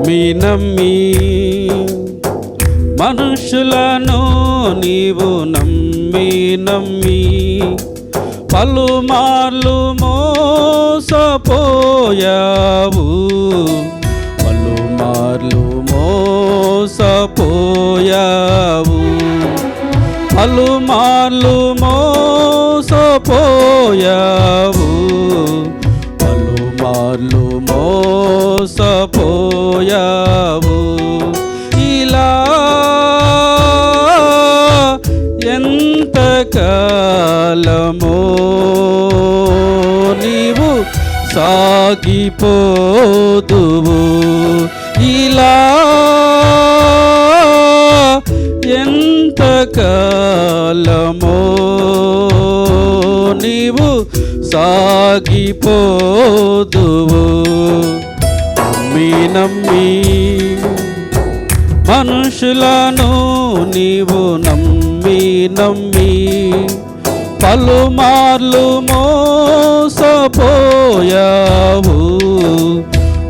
నమ్మి మనుషులను నీవు నమ్మి పలుమార్లు మోసపోయావు, పలుమార్లు మోసపోయావు, పలుమార్లు మోసపోయావు, పలుమార్లు మోసపోయావు. ఇలా ఎంతకాలమో నీవు సాగిపోదువు, ఇలా ఎంతకాలమో నీవు సాగిపోదువు. నమ్మి మనుషులను నీవు నమ్మి పలుమార్లు మోసపోయావు,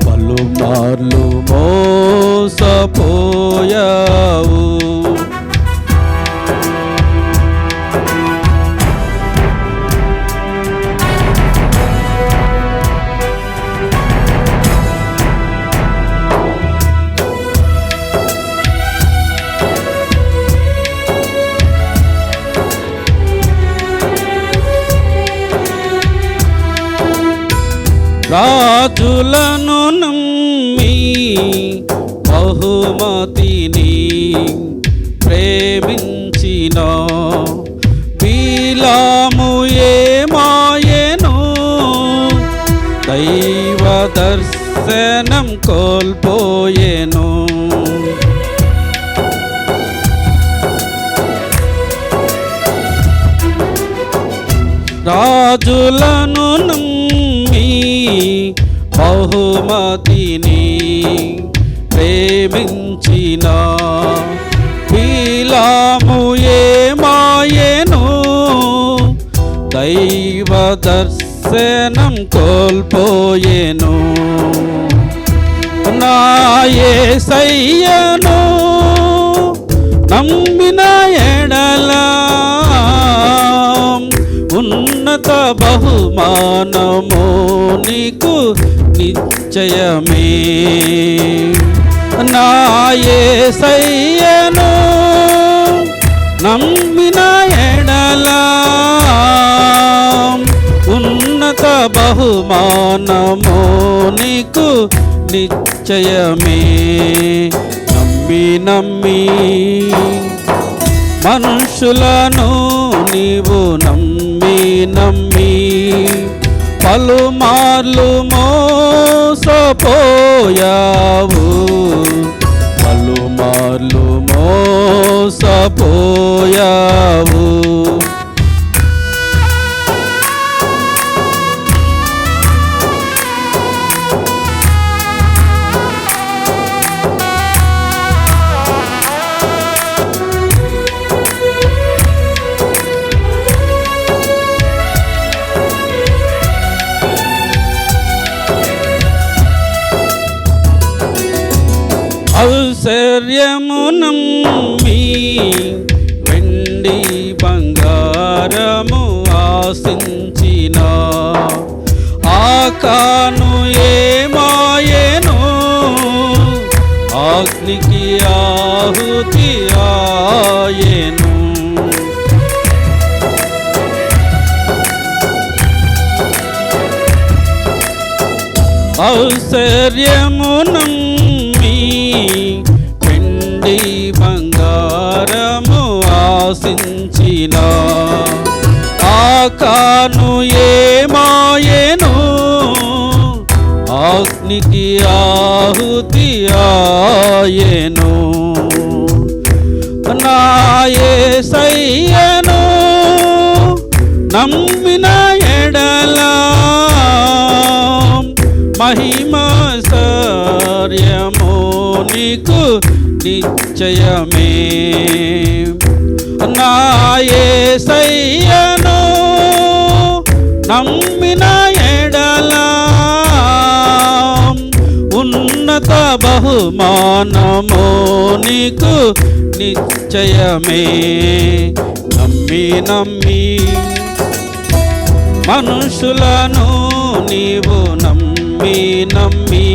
పలుమార్లు మోసపోయావు. రాజులను నమ్మి బహుమతిని ప్రేమించిన బిలాము ఏమాయెను, దైవ దర్శనం కోల్పోయెను. రాజులను బహుమతిని ప్రేమించిన బిలాము ఏమాయెను, దైవ దర్శనం కోల్పోయెను. నా యేసయ్యను నమ్మిన ఎడల ఉన్నత బహుమానము నీకు నిశ్చయమే. నా యేసయ్యను నమ్మిన ఎడల ఉన్నత బహుమానము నీకు నిశ్చయమే. నమ్మి మనుషులను నీవు నమ్మి పలుమార్లు మోసపోయావు, పలుమార్లు మోసపోయావు. ఔశ్వర్యము నమ్మి వెండి బంగారము ఆశించిన ఆకాను ఏమాయెను, అగ్నికి ఆహుతి ఆయెను. ఔశ్వర్యము వెండి బంగారము ఆశించిన ఆకాను ఏమాయెను, అగ్నికి ఆహుతి ఆయెను. నా యేసయ్యను నమ్మిన ఎడల మహిమాశ్చర్యము నీకు నిశ్చయమే. నా యేసయ్యను నమ్మిన ఎడల ఉన్న ఉన్నత బహుమానము నీకు నిశ్చయమే. నమ్మి నమ్మి మనుషులను నీవు నమ్మి నమ్మి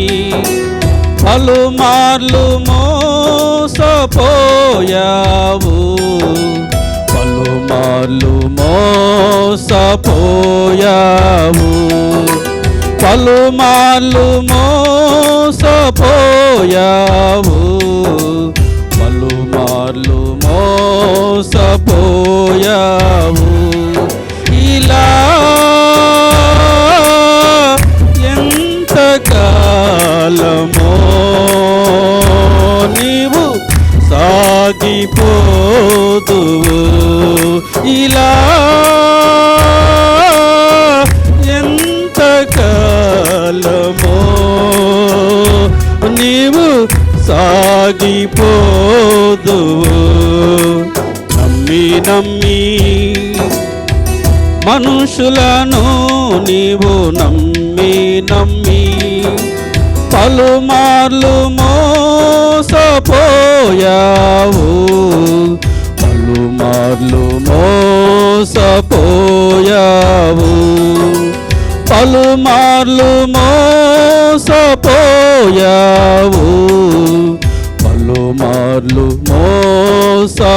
పలుమార్లు మోసపోయావు, పలుమార్లు మోసపోయావు, పలుమార్లు మోసపోయావు, పలుమార్లు మోసపోయావు. ఇలా ఎంతకాలమో నీవు సాగిపోదువు, ఇలా ఎంతకాలమో నీవు సాగిపోదువు. నమ్మి నమ్మి మనుషులను నీవు నమ్మి నమ్మి పలుమార్లు మోసపోయావు, పలుమార్లు మోసపోయావు, పలుమార్లు మోసపోయావు, పలుమార్లు మోసపోయావు.